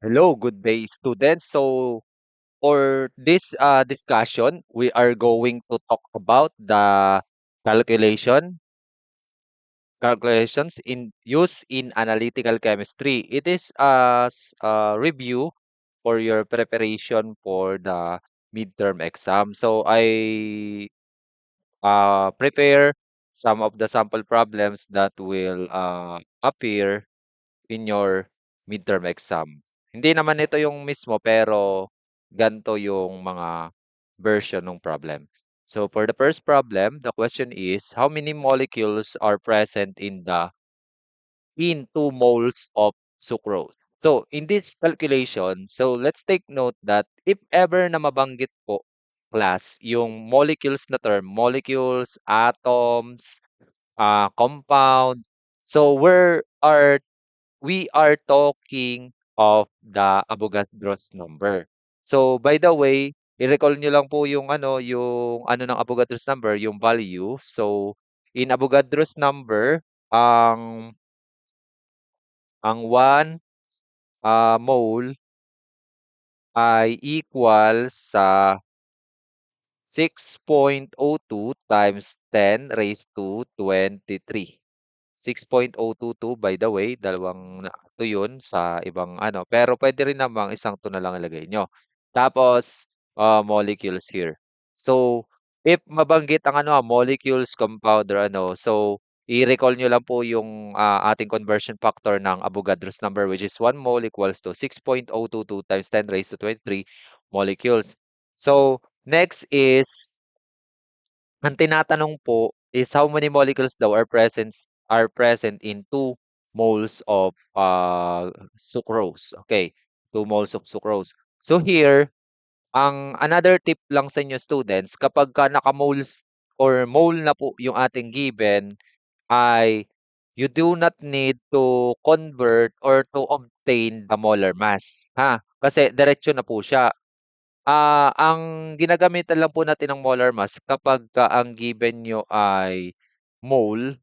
Hello, good day, students. So, for this discussion, we are going to talk about the calculation calculations in use in analytical chemistry. It is a review for your preparation for the midterm exam. So, I prepare some of the sample problems that will appear in your midterm exam. Hindi naman ito yung mismo pero ganito yung mga version ng problem. So for the first problem, the question is how many molecules are present in 2 moles of sucrose? So in this calculation, so let's take note that if ever na mabanggit po class yung molecules na term, molecules, atoms, compound. So we are talking of the Avogadro's number. So, by the way, i-recall nyo lang po yung ano ng Avogadro's number, yung value. So, in Avogadro's number, ang ang 1 mole ay equal sa 6.02 times 10 raised to 23. 6.022 by the way, dalawang 2 yun sa ibang ano, pero puwede rin namang isang 2 na lang ilagay niyo. Tapos, molecules here. So, if mabanggit ang ano, molecules, compound or ano, so i-recall niyo lang po yung, ating conversion factor ng Avogadro's number which is 1 mole equals to 6.022 times 10 raised to 23 molecules. So, next is ang tinatanong po is how many molecules daw are present in 2 moles of sucrose. Okay, 2 moles of sucrose. So here, ang another tip lang sa inyo students, kapag ka naka-moles or mole na po yung ating given, ay you do not need to convert or to obtain the molar mass. Ha? Kasi diretso na po siya. Ang ginagamitan lang po natin ng molar mass kapagka ang given niyo ay mole,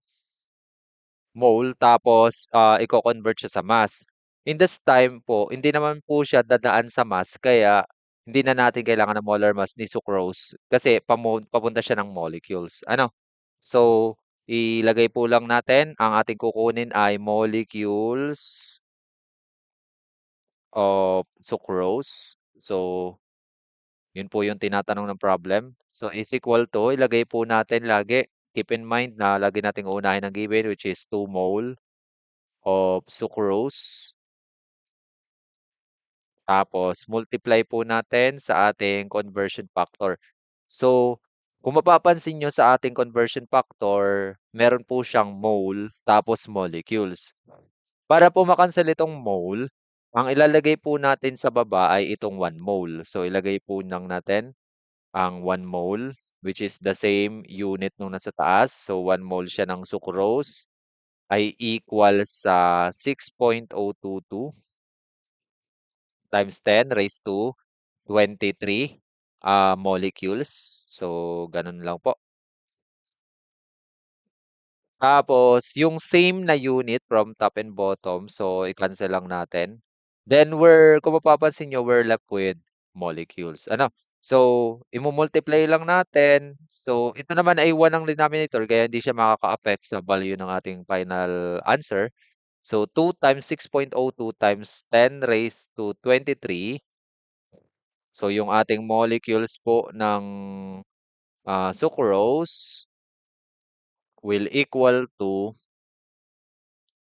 mole tapos, iko-convert siya sa mass. In this time po, hindi naman po siya dadaan sa mass kaya hindi na natin kailangan ng molar mass ni sucrose kasi papunta siya ng molecules, ano. So, ilagay po lang natin ang ating kukunin ay molecules of sucrose. So, yun po yung tinatanong ng problem. So, is equal to, ilagay po natin lagi, keep in mind na lagi nating uunahin ang given which is 2 mole of sucrose. Tapos, multiply po natin sa ating conversion factor. So, kung mapapansin nyo sa ating conversion factor, meron po siyang mole tapos molecules. Para po makancel itong mole, ang ilalagay po natin sa baba ay itong 1 mole. So, ilagay po lang natin ang 1 mole, which is the same unit nung nasa taas. So, 1 mole siya ng sucrose ay equal sa 6.022 times 10 raised to 23 molecules. So, ganun lang po. Tapos, yung same na unit from top and bottom, so i-cancel lang natin. Then, kung mapapansin nyo, we're left with molecules. Ano? So, imumultiply lang natin. So, ito naman ay 1 ang denominator, kaya hindi siya makaka-affect sa value ng ating final answer. So, 2 times 6.02 times 10 raised to 23. So, yung ating molecules po ng sucrose will equal to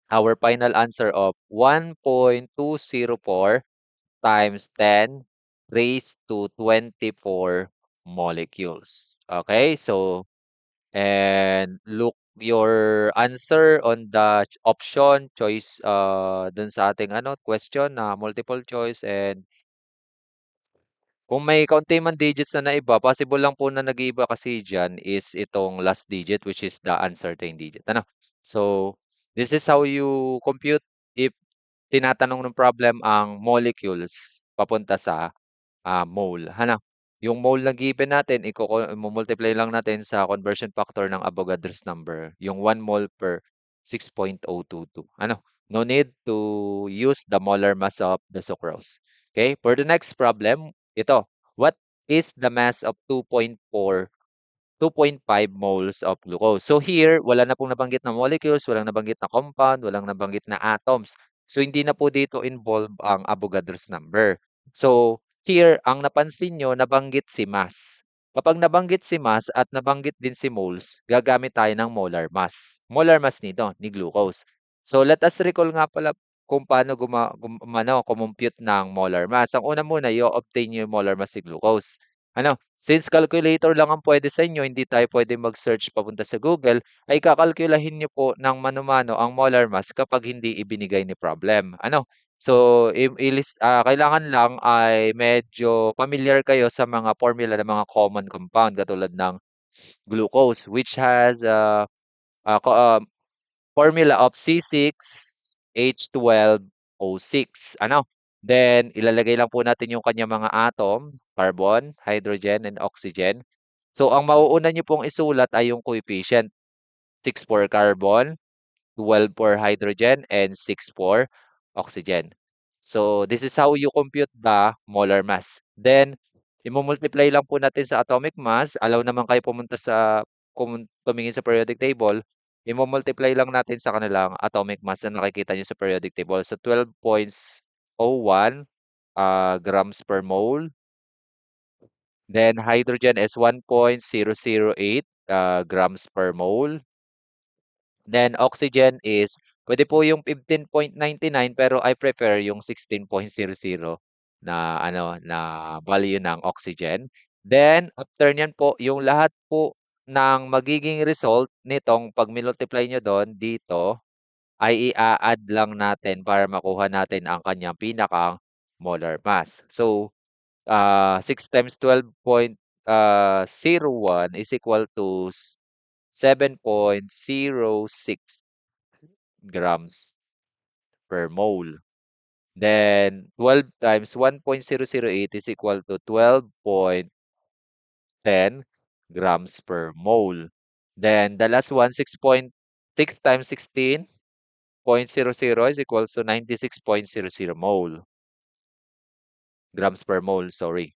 our final answer of 1.204 times 10 raised to 24 molecules. Okay, so and look your answer on the option choice dun sa ating ano question na multiple choice, and kung may kaunti man digits na naiba, possible lang po na nag-iiba kasi diyan is itong last digit which is the uncertain digit, ano. So, this is how you compute if tinatanong ng problem ang molecules papunta sa, mole, ano. Yung mole na given natin imomultiply lang natin sa conversion factor ng Avogadro's number, yung 1 mole per 6.022, ano. No need to use the molar mass of the sucrose. Okay, for the next problem, ito, what is the mass of 2.5 moles of glucose. So here, wala na pong nabanggit na molecules, walang nabanggit na compound, walang nabanggit na atoms. So hindi na po dito involve ang Avogadro's number. So here, ang napansin nyo, nabanggit si mass. Kapag nabanggit si mass at nabanggit din si moles, gagamit tayo ng molar mass. Molar mass nito, ni glucose. So let us recall nga pala kung paano kumumpute ng molar mass. Ang una muna, i-obtain nyo yung molar mass ni glucose. Ano, since calculator lang ang pwede sa inyo, hindi tayo pwede mag-search papunta sa Google, ay kakalkulahin niyo po ng mano-mano ang molar mass kapag hindi ibinigay ni problem. Ano? So, kailangan lang ay medyo familiar kayo sa mga formula ng mga common compound katulad ng glucose which has formula of C6H12O6. Ano? Then, ilalagay lang po natin yung kanyang mga atom, carbon, hydrogen, and oxygen. So, ang mauuna nyo pong isulat ay yung coefficient. 6 for carbon, 12 for hydrogen, and 6 for oxygen. So, this is how you compute the molar mass. Then, i-multiply lang po natin sa atomic mass. Allow naman kayo pumunta tumingin sa periodic table. I-multiply lang natin sa kanilang atomic mass na nakikita nyo sa periodic table. So, 12.01 grams per mole. Then, hydrogen is 1.008 grams per mole. Then oxygen is pwede po yung 15.99 pero I prefer yung 16.00 na value ng oxygen. Then after niyan po yung lahat po ng magiging result nitong pag multiply nyo doon dito ay i-add lang natin para makuha natin ang kanyang pinaka molar mass. So 6 times 12.01 is equal to 7.06 grams per mole. Then 12 times 1.008 is equal to 12.10 grams per mole. Then the last one, 6.6 times 16.00 is equals to 96.00 grams per mole, sorry.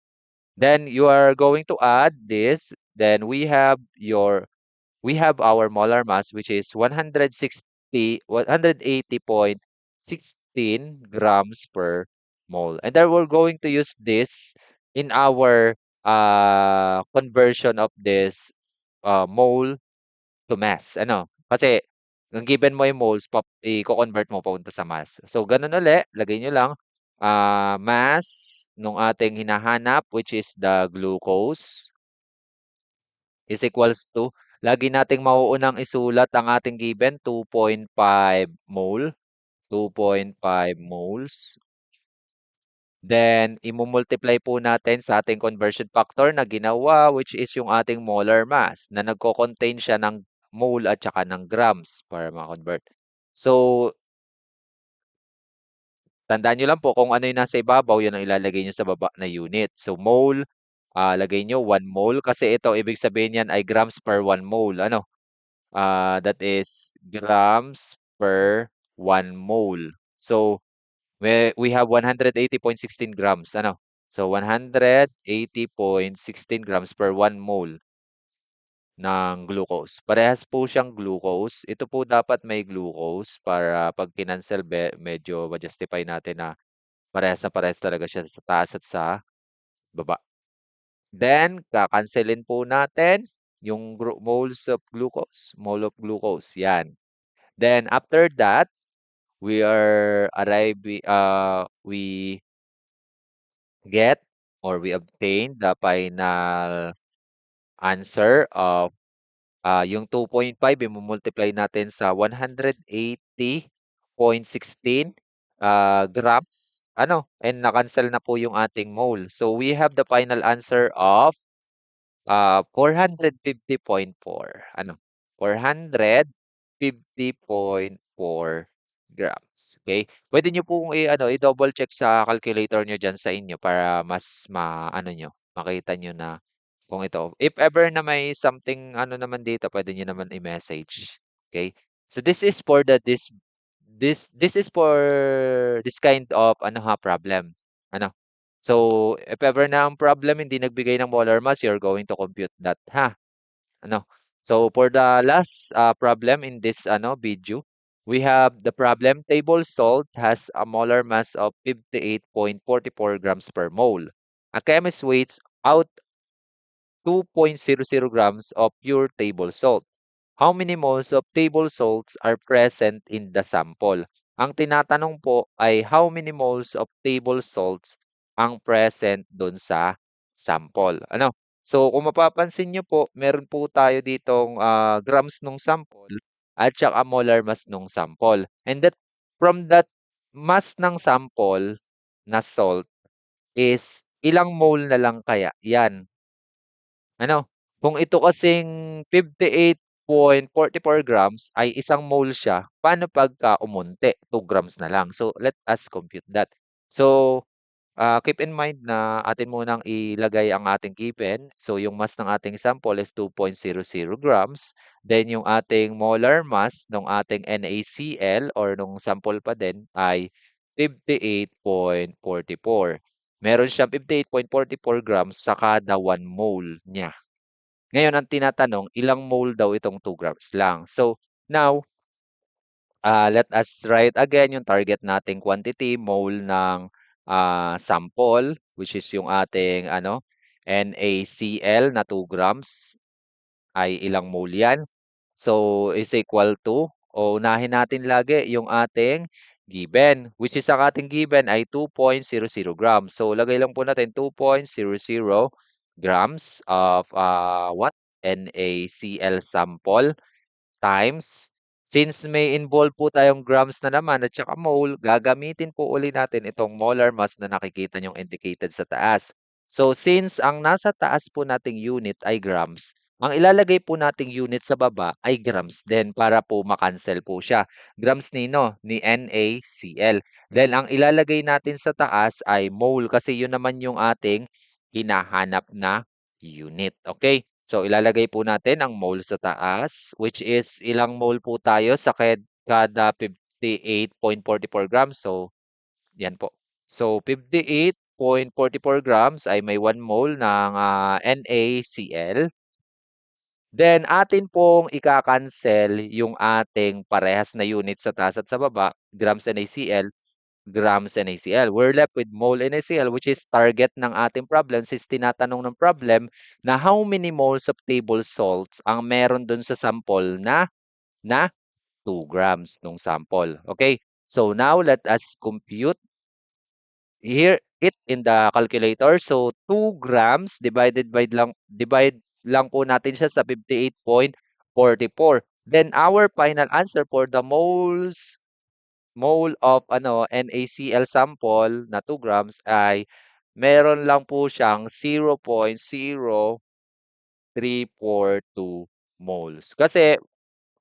Then you are going to add this. Then we have our molar mass, which is 180.16 grams per mole. And then we're going to use this in our conversion of this mole to mass. Ano? Kasi, ang given mo yung moles, i-convert mo papunta sa mass. So, ganun uli, lagay nyo lang, mass nung ating hinahanap, which is the glucose, is equals to, lagi nating mauunang isulat ang ating given, 2.5 mole, 2.5 moles. Then, imumultiply po natin sa ating conversion factor na ginawa, which is yung ating molar mass, na nagko-contain siya ng mole at saka ng grams para ma-convert. So, tandaan nyo lang po kung ano yung nasa ibabaw, yun ang ilalagay nyo sa baba na unit. So, mole, lagay nyo 1 mole kasi ito, ibig sabihin yan ay grams per 1 mole. Ano? That is grams per 1 mole. So, we have 180.16 grams. Ano? So, 180.16 grams per 1 mole ng glucose. Parehas po siyang glucose. Ito po dapat may glucose para pag kinancel, medyo ma-justify natin na parehas talaga siya sa taas at sa baba. Then, kakanselin po natin yung moles of glucose. Mole of glucose. Yan. Then after that, we get or we obtain the final answer of yung 2.5 i-multiply natin sa 180.16 grams. Ano? And na-cancel na po yung ating mole. So we have the final answer of 450.4. Ano? 450.4 grams. Okay? Pwede nyo pong i-double check sa calculator nyo dyan sa inyo para mas makita nyo na kung ito. If ever na may something naman dito, pwede nyo naman i-message. Okay? So this is for the this is for this kind of ano ha, problem. Ano? So, if ever na ang problem hindi nagbigay ng molar mass, you're going to compute that ha. Ano? So, for the last problem in this video, we have the problem table salt has a molar mass of 58.44 grams per mole. A chemist weighs out 2.00 grams of pure table salt. How many moles of table salts are present in the sample? Ang tinatanong po ay how many moles of table salts ang present dun sa sample. Ano? So, kung mapapansin nyo po, meron po tayo ditong grams nung sample at saka molar mass nung sample. And that from that mass ng sample na salt is ilang mole na lang kaya yan? Ano, kung ito kasing 58.44 grams ay isang mole siya, paano pagka umunti, 2 grams na lang? So, let us compute that. So, keep in mind na atin munang ilagay ang ating given. So, yung mass ng ating sample is 2.00 grams. Then, yung ating molar mass ng ating NaCl or nung sample pa din ay 58.44. Meron siyang 58.44 grams sa kada 1 mole niya. Ngayon ang tinatanong, ilang mole daw itong 2 grams lang. So, now, let us write again yung target nating quantity, mole ng sample, which is yung ating NaCl na 2 grams ay ilang mole yan. So, is equal to, o unahin natin lagi yung ating given, which is ang ating given ay 2.00 grams. So, lagay lang po natin 2.00 grams of what? NaCl sample times. Since may involve po tayong grams na naman at saka mole, gagamitin po uli natin itong molar mass na nakikita nyong indicated sa taas. So since ang nasa taas po nating unit ay grams, ang ilalagay po nating unit sa baba ay grams din para po makancel po siya. Grams nino ni NaCl. Then ang ilalagay natin sa taas ay mole kasi yun naman yung ating hinahanap na unit. Okay? So, ilalagay po natin ang mole sa taas, which is ilang mole po tayo sa kada 58.44 grams. So, yan po. So, 58.44 grams ay may 1 mole ng NaCl. Then, atin pong ika-cancel yung ating parehas na unit sa taas at sa baba, grams NaCl, grams NaCl. We're left with mole NaCl, which is target ng ating problem since tinatanong ng problem na how many moles of table salts ang meron dun sa sample na 2 grams nung sample. Okay? So now let us compute here it in the calculator. So 2 grams divide lang po natin siya sa 58.44. Then our final answer for the mole of NaCl sample na 2 grams ay meron lang po siyang 0.0342 moles. Kasi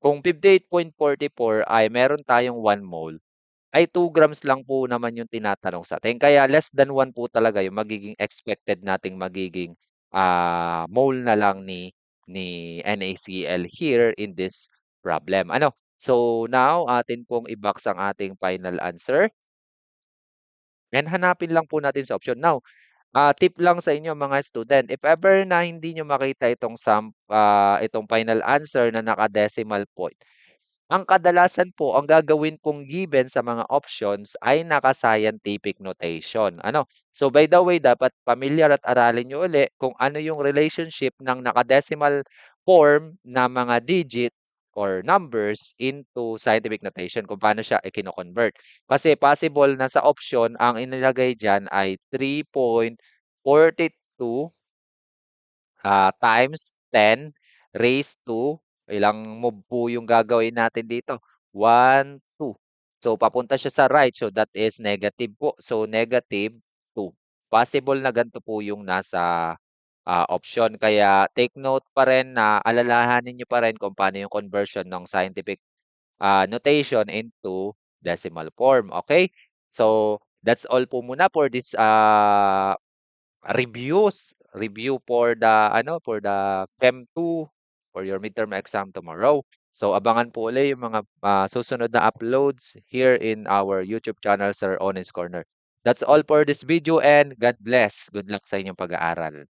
kung 58.44 ay meron tayong 1 mole, ay 2 grams lang po naman yung tinatanong sa atin. Kaya less than 1 po talaga yung magiging expected nating magiging mole na lang ni NaCl here in this problem. Ano? So now, atin pong i-box ang ating final answer. And hanapin lang po natin sa option. Now, tip lang sa inyo mga student, if ever na hindi nyo makita itong final answer na naka-decimal point, ang kadalasan po, ang gagawin pong given sa mga options ay naka-scientific notation. Ano? So by the way, dapat familiar at aralin nyo uli kung ano yung relationship ng naka-decimal form na mga digit or numbers into scientific notation, kung paano siya i-convert. Kasi possible na sa option, ang inilagay dyan ay 3.42 times 10 raised to, ilang move po yung gagawin natin dito? 1, 2. So, papunta siya sa right. So, that is negative po. So, negative 2. Possible na ganito po yung nasa option. Kaya, take note pa rin na alalahanin nyo pa rin kung paano yung conversion ng scientific notation into decimal form. Okay? So, that's all po muna for this review for the Chem 2 for your midterm exam tomorrow. So abangan po uli yung mga susunod na uploads here in our YouTube channel, Sir Honest Corner. That's all for this video and God bless. Good luck sa inyong pag-aaral.